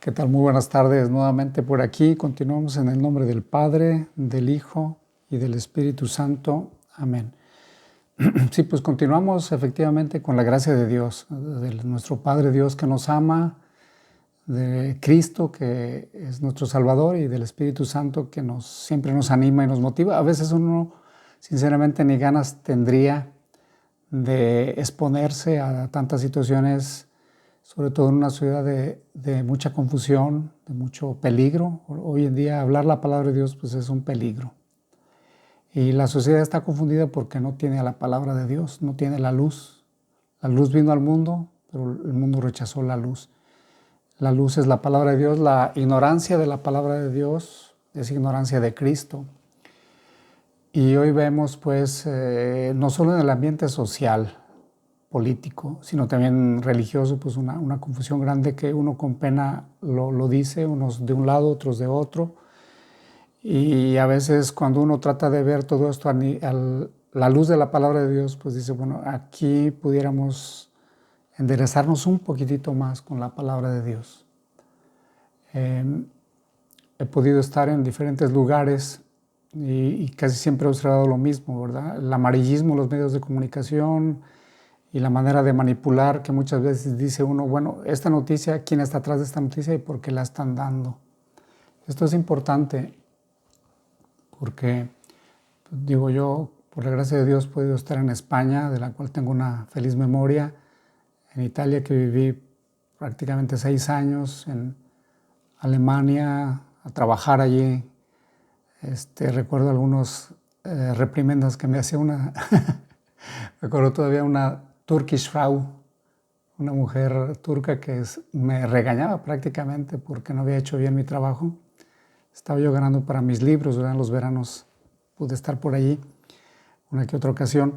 ¿Qué tal? Muy buenas tardes nuevamente por aquí. Continuamos en el nombre del Padre, del Hijo y del Espíritu Santo. Amén. Sí, pues continuamos efectivamente con la gracia de Dios, de nuestro Padre Dios que nos ama, de Cristo que es nuestro Salvador y del Espíritu Santo que siempre nos anima y nos motiva. A veces uno sinceramente ni ganas tendría de exponerse a tantas situaciones, sobre todo en una ciudad de mucha confusión, de mucho peligro. Hoy en día hablar la palabra de Dios pues es un peligro. Y la sociedad está confundida porque no tiene a la palabra de Dios, no tiene la luz. La luz vino al mundo, pero el mundo rechazó la luz. La luz es la palabra de Dios, la ignorancia de la palabra de Dios es ignorancia de Cristo. Y hoy vemos pues no solo en el ambiente social, político, sino también religioso, pues una confusión grande que uno con pena lo dice, unos de un lado, otros de otro. Y a veces cuando uno trata de ver todo esto a la luz de la palabra de Dios, pues dice, bueno, aquí pudiéramos enderezarnos un poquitito más con la palabra de Dios. He podido estar en diferentes lugares y casi siempre he observado lo mismo, ¿verdad? El amarillismo, los medios de comunicación y la manera de manipular que muchas veces dice uno, bueno, esta noticia, ¿quién está atrás de esta noticia y por qué la están dando? Esto es importante porque, digo yo, por la gracia de Dios he podido estar en España, de la cual tengo una feliz memoria, en Italia que viví prácticamente 6 años, en Alemania, a trabajar allí. Recuerdo algunos reprimendas que me hacía una, recuerdo todavía una Turkish Frau, una mujer turca que me regañaba prácticamente porque no había hecho bien mi trabajo. Estaba yo ganando para mis libros, ¿verdad? En los veranos pude estar por allí una que otra ocasión.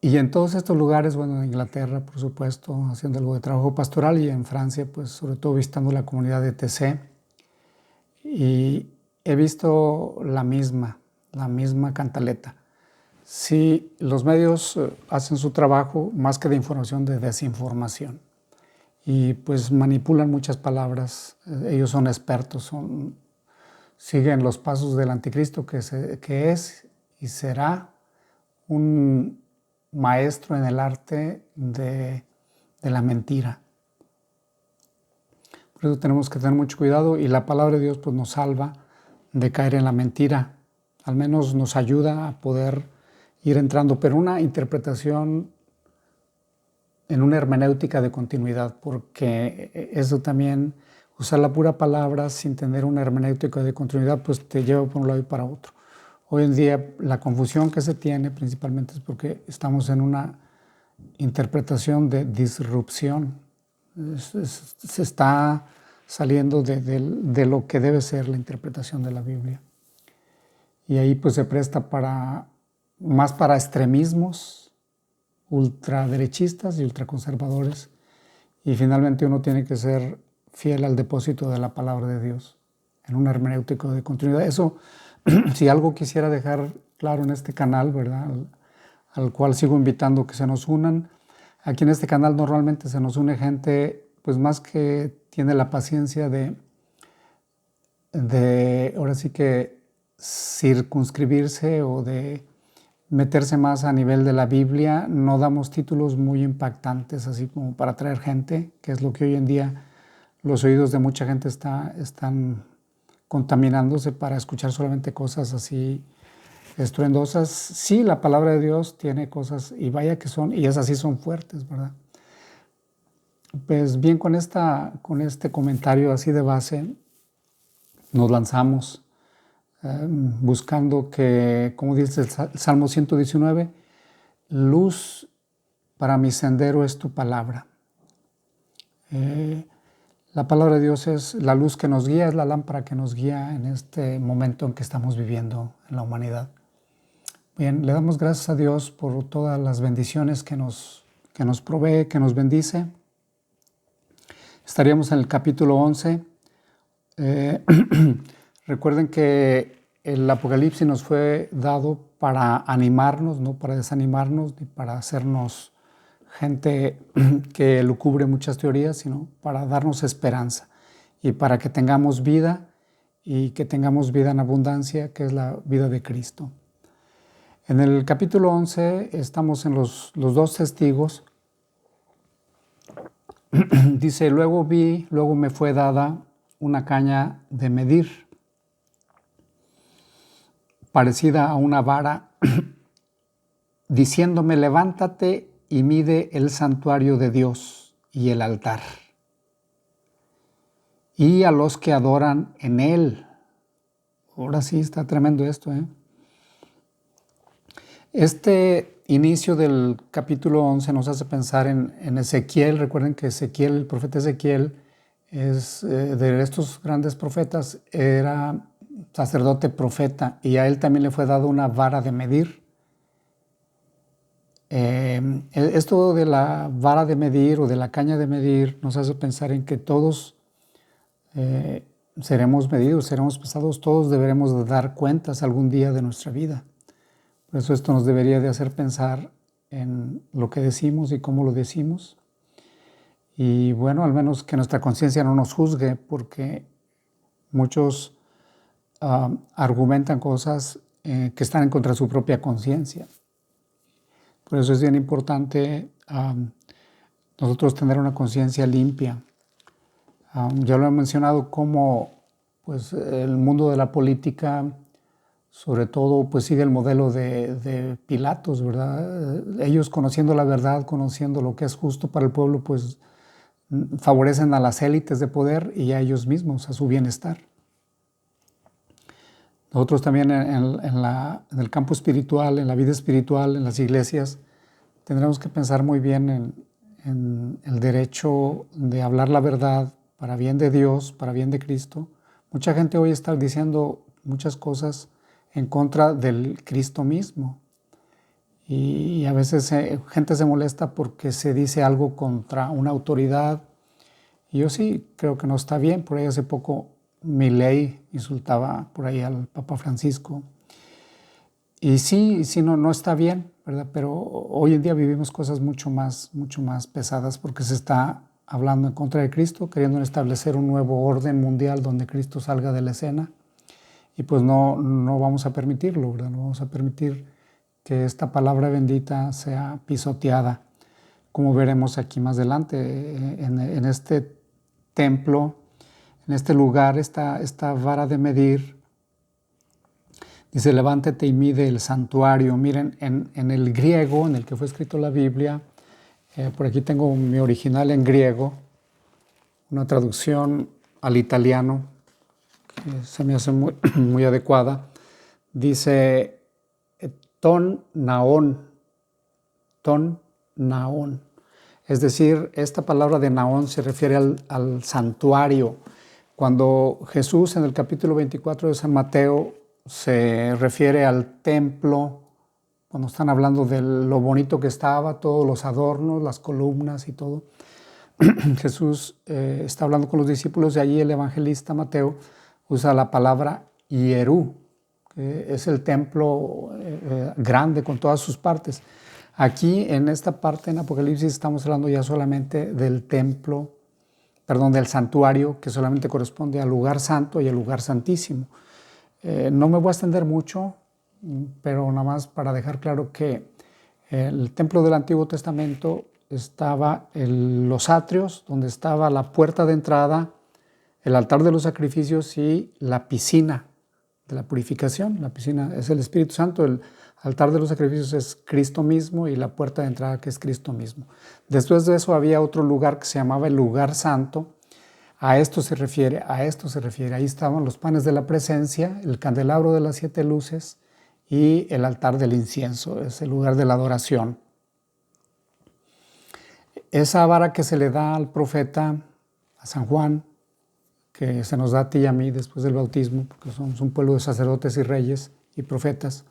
Y en todos estos lugares, bueno, en Inglaterra, por supuesto, haciendo algo de trabajo pastoral, y en Francia, pues sobre todo visitando la comunidad de TC. Y he visto la misma cantaleta. Sí, los medios hacen su trabajo más que de información, de desinformación. Y pues manipulan muchas palabras. Ellos son expertos, siguen los pasos del anticristo, que es y será un maestro en el arte de la mentira. Por eso tenemos que tener mucho cuidado y la palabra de Dios pues, nos salva de caer en la mentira. Al menos nos ayuda a poder ir entrando, pero una interpretación en una hermenéutica de continuidad, porque eso también, usar la pura palabra sin tener una hermenéutica de continuidad, pues te lleva por un lado y para otro. Hoy en día la confusión que se tiene principalmente es porque estamos en una interpretación de disrupción. Se está saliendo de lo que debe ser la interpretación de la Biblia. Y ahí pues se presta más para extremismos ultraderechistas y ultraconservadores. Y finalmente uno tiene que ser fiel al depósito de la palabra de Dios, en un hermenéutico de continuidad. Eso, si algo quisiera dejar claro en este canal, ¿verdad? Al cual sigo invitando que se nos unan. Aquí en este canal normalmente se nos une gente, pues más que tiene la paciencia de ahora sí que circunscribirse o de meterse más a nivel de la Biblia. No damos títulos muy impactantes así como para atraer gente, que es lo que hoy en día los oídos de mucha gente están contaminándose para escuchar solamente cosas así estruendosas. Sí, la palabra de Dios tiene cosas, y vaya que son, y esas sí son fuertes, ¿verdad? Pues bien, con este comentario así de base, nos lanzamos buscando que, como dice el Salmo 119, luz para mi sendero es tu palabra. La palabra de Dios es la luz que nos guía, es la lámpara que nos guía en este momento en que estamos viviendo en la humanidad. Bien, le damos gracias a Dios por todas las bendiciones que nos provee, que nos bendice. Estaríamos en el capítulo 11. Recuerden que el Apocalipsis nos fue dado para animarnos, no para desanimarnos, ni para hacernos gente que elucubre muchas teorías, sino para darnos esperanza y para que tengamos vida y que tengamos vida en abundancia, que es la vida de Cristo. En el capítulo 11 estamos en los dos testigos. Dice, luego me fue dada una caña de medir, parecida a una vara, diciéndome, levántate y mide el santuario de Dios y el altar, y a los que adoran en él. Ahora sí está tremendo esto, ¿eh? Este inicio del capítulo 11 nos hace pensar en Ezequiel. Recuerden que Ezequiel, el profeta Ezequiel, es de estos grandes profetas, era sacerdote profeta, y a él también le fue dado una vara de medir. Esto de la vara de medir o de la caña de medir nos hace pensar en que todos seremos medidos, seremos pesados, todos deberemos de dar cuentas algún día de nuestra vida. Por eso esto nos debería de hacer pensar en lo que decimos y cómo lo decimos. Y bueno, al menos que nuestra conciencia no nos juzgue, porque muchos argumentan cosas que están en contra de su propia conciencia. Por eso es bien importante nosotros tener una conciencia limpia. Ya lo he mencionado como pues, el mundo de la política, sobre todo, pues sigue el modelo de Pilatos, ¿verdad? Ellos, conociendo la verdad, conociendo lo que es justo para el pueblo, pues favorecen a las élites de poder y a ellos mismos, a su bienestar. Nosotros también en el campo espiritual, en la vida espiritual, en las iglesias, tendremos que pensar muy bien en el derecho de hablar la verdad para bien de Dios, para bien de Cristo. Mucha gente hoy está diciendo muchas cosas en contra del Cristo mismo. Y a veces gente se molesta porque se dice algo contra una autoridad. Y yo sí creo que no está bien. Por ahí hace poco Milei insultaba por ahí al Papa Francisco. Y sí, no está bien, ¿verdad? Pero hoy en día vivimos cosas mucho más pesadas, porque se está hablando en contra de Cristo, queriendo establecer un nuevo orden mundial donde Cristo salga de la escena. Y pues no vamos a permitirlo, ¿verdad? No vamos a permitir que esta palabra bendita sea pisoteada, como veremos aquí más adelante. En este templo, en este lugar, esta vara de medir, dice, levántate y mide el santuario. Miren, en el griego en el que fue escrito la Biblia, por aquí tengo mi original en griego, una traducción al italiano, se me hace muy adecuada. Dice ton naón, es decir, esta palabra de naón se refiere al santuario. Cuando Jesús en el capítulo 24 de San Mateo se refiere al templo, cuando están hablando de lo bonito que estaba, todos los adornos, las columnas y todo, Jesús está hablando con los discípulos, y allí el evangelista Mateo usa la palabra hierú, que es el templo grande con todas sus partes. Aquí en esta parte en Apocalipsis estamos hablando ya solamente del templo, del santuario, que solamente corresponde al lugar santo y al lugar santísimo. No me voy a extender mucho, pero nada más para dejar claro que el templo del Antiguo Testamento estaba en los atrios, donde estaba la puerta de entrada, el altar de los sacrificios y la piscina de la purificación. La piscina es el Espíritu Santo, el altar de los sacrificios es Cristo mismo y la puerta de entrada que es Cristo mismo. Después de eso había otro lugar que se llamaba el lugar santo. A esto se refiere. Ahí estaban los panes de la presencia, el candelabro de las 7 luces y el altar del incienso, es el lugar de la adoración. Esa vara que se le da al profeta, a San Juan, que se nos da a ti y a mí después del bautismo, porque somos un pueblo de sacerdotes y reyes y profetas,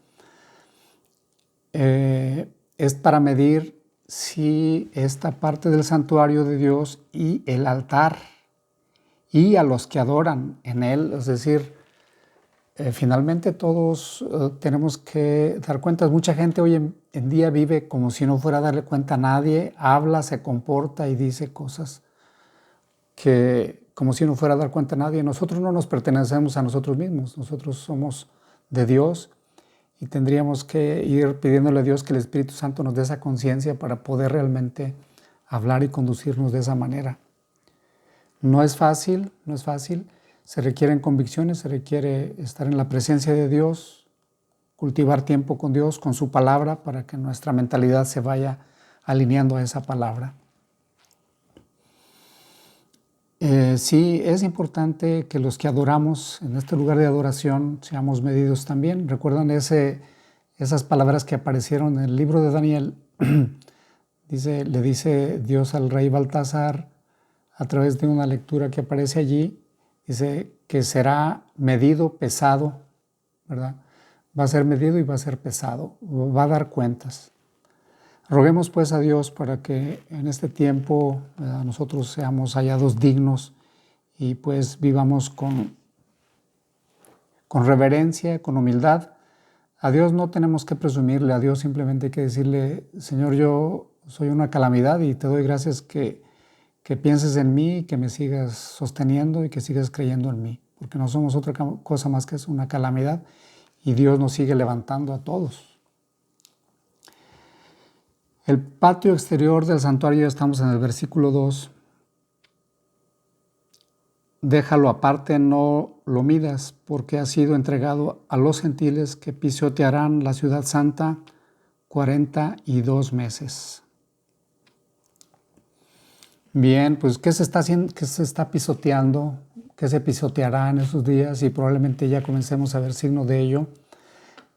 es para medir si esta parte del santuario de Dios y el altar y a los que adoran en él, es decir, finalmente todos tenemos que dar cuentas. Mucha gente hoy en día vive como si no fuera a darle cuenta a nadie, habla, se comporta y dice cosas que como si no fuera a dar cuenta a nadie. Nosotros no nos pertenecemos a nosotros mismos, nosotros somos de Dios y tendríamos que ir pidiéndole a Dios que el Espíritu Santo nos dé esa conciencia para poder realmente hablar y conducirnos de esa manera. No es fácil, no es fácil. Se requieren convicciones, se requiere estar en la presencia de Dios, cultivar tiempo con Dios, con su palabra, para que nuestra mentalidad se vaya alineando a esa palabra. Sí, es importante que los que adoramos en este lugar de adoración seamos medidos también. ¿Recuerdan esas palabras que aparecieron en el libro de Daniel? Le dice Dios al rey Baltasar, a través de una lectura que aparece allí, dice que será medido, pesado, ¿verdad? Va a ser medido y va a ser pesado, va a dar cuentas. Roguemos pues a Dios para que en este tiempo nosotros seamos hallados dignos y pues vivamos con reverencia, con humildad. A Dios no tenemos que presumirle, a Dios simplemente hay que decirle, Señor, yo soy una calamidad y te doy gracias que pienses en mí, que me sigas sosteniendo y que sigas creyendo en mí, porque no somos otra cosa más que es una calamidad y Dios nos sigue levantando a todos. El patio exterior del santuario, estamos en el versículo 2. Déjalo aparte, no lo midas, porque ha sido entregado a los gentiles que pisotearán la ciudad santa 42 meses. Bien, pues ¿qué se está haciendo? ¿Qué se está pisoteando? ¿Qué se pisoteará en esos días? Y probablemente ya comencemos a ver signo de ello.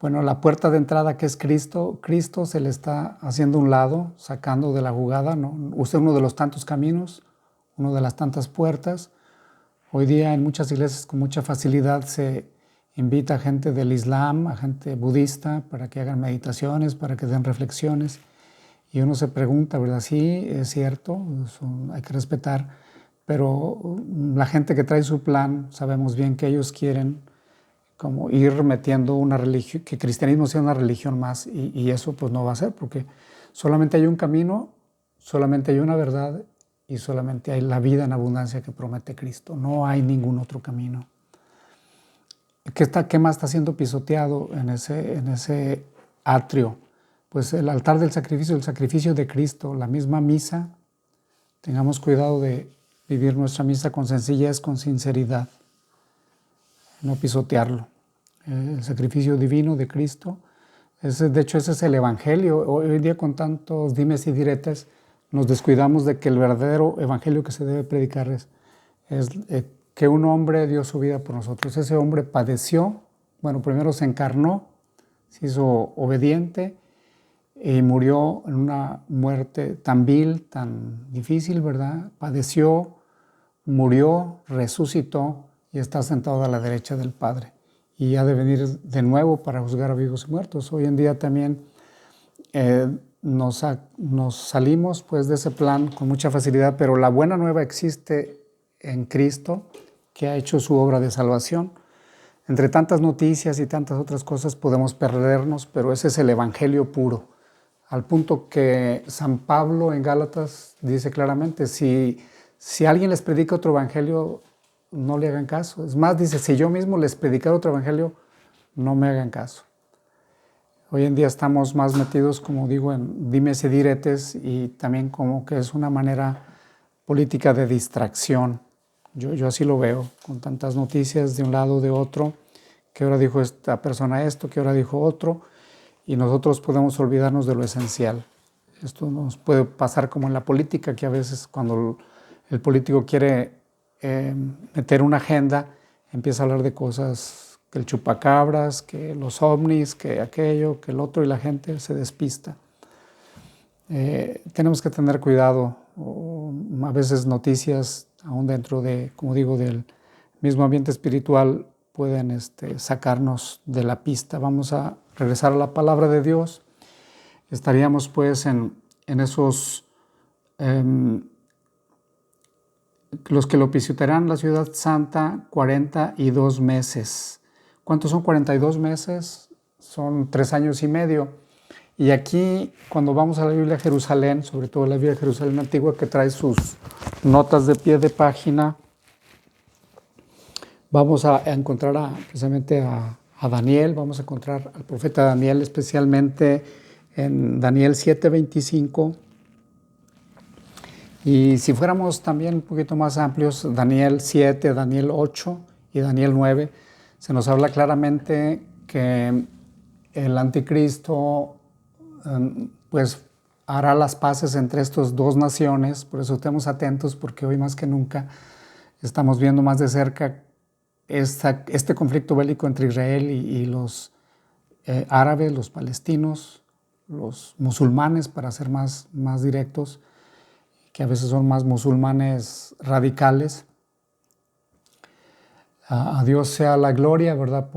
Bueno, la puerta de entrada que es Cristo, Cristo se le está haciendo a un lado, sacando de la jugada, ¿no? Usted uno de los tantos caminos, una de las tantas puertas. Hoy día en muchas iglesias con mucha facilidad se invita a gente del Islam, a gente budista, para que hagan meditaciones, para que den reflexiones. Y uno se pregunta, ¿verdad? Sí, es cierto, hay que respetar, pero la gente que trae su plan, sabemos bien que ellos quieren como ir metiendo una religión, que el cristianismo sea una religión más, y eso pues no va a ser, porque solamente hay un camino, solamente hay una verdad y solamente hay la vida en abundancia que promete Cristo, no hay ningún otro camino. ¿Qué más está siendo pisoteado en ese atrio? Pues el altar del sacrificio, el sacrificio de Cristo, la misma misa. Tengamos cuidado de vivir nuestra misa con sencillez, con sinceridad, no pisotearlo. El sacrificio divino de Cristo, de hecho ese es el Evangelio. Hoy en día con tantos dimes y diretes nos descuidamos de que el verdadero Evangelio que se debe predicar es que un hombre dio su vida por nosotros. Ese hombre padeció, bueno, primero se encarnó, se hizo obediente y murió en una muerte tan vil, tan difícil, ¿verdad? Padeció, murió, resucitó y está sentado a la derecha del Padre. Y ha de venir de nuevo para juzgar a vivos y muertos. Hoy en día también nos salimos pues de ese plan con mucha facilidad, pero la buena nueva existe en Cristo, que ha hecho su obra de salvación. Entre tantas noticias y tantas otras cosas podemos perdernos, pero ese es el Evangelio puro. Al punto que San Pablo en Gálatas dice claramente, si alguien les predica otro evangelio, no le hagan caso. Es más, dice, si yo mismo les predicara otro evangelio, no me hagan caso. Hoy en día estamos más metidos, como digo, en dimes y diretes y también como que es una manera política de distracción. Yo así lo veo, con tantas noticias de un lado, de otro, que ahora dijo esta persona esto, que ahora dijo otro, y nosotros podemos olvidarnos de lo esencial. Esto nos puede pasar como en la política, que a veces cuando el político quiere meter una agenda, empieza a hablar de cosas, que el chupacabras, que los ovnis, que aquello, que el otro, y la gente se despista. Tenemos que tener cuidado, a veces noticias, aún dentro de, como digo, del mismo ambiente espiritual, pueden sacarnos de la pista. Vamos a regresar a la palabra de Dios. Estaríamos pues en esos, los que lo pisotearán la ciudad santa 42 meses. ¿Cuántos son 42 meses? Son 3 años y medio. Y aquí, cuando vamos a la Biblia de Jerusalén, sobre todo la Biblia de Jerusalén antigua, que trae sus notas de pie de página, vamos a encontrar precisamente a Daniel, vamos a encontrar al profeta Daniel, especialmente en Daniel 7:25. Y si fuéramos también un poquito más amplios, Daniel 7, Daniel 8 y Daniel 9, se nos habla claramente que el anticristo pues hará las paces entre estas dos naciones. Por eso estemos atentos, porque hoy más que nunca estamos viendo más de cerca este conflicto bélico entre Israel y los árabes, los palestinos, los musulmanes, para ser más directos, que a veces son más musulmanes radicales. A Dios sea la gloria, ¿verdad?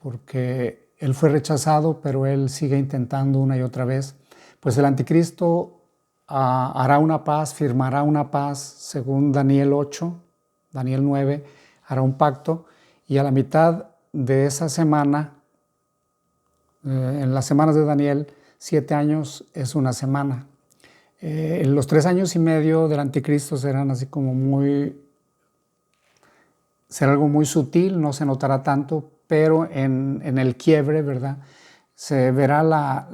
Porque Él fue rechazado, pero Él sigue intentando una y otra vez. Pues el anticristo hará una paz, firmará una paz, según Daniel 8, Daniel 9, hará un pacto, y a la mitad de esa semana, en las semanas de Daniel, 7 años es una semana. Los 3 años y medio del anticristo serán así como será algo muy sutil, no se notará tanto, pero en el quiebre, ¿verdad? Se verá la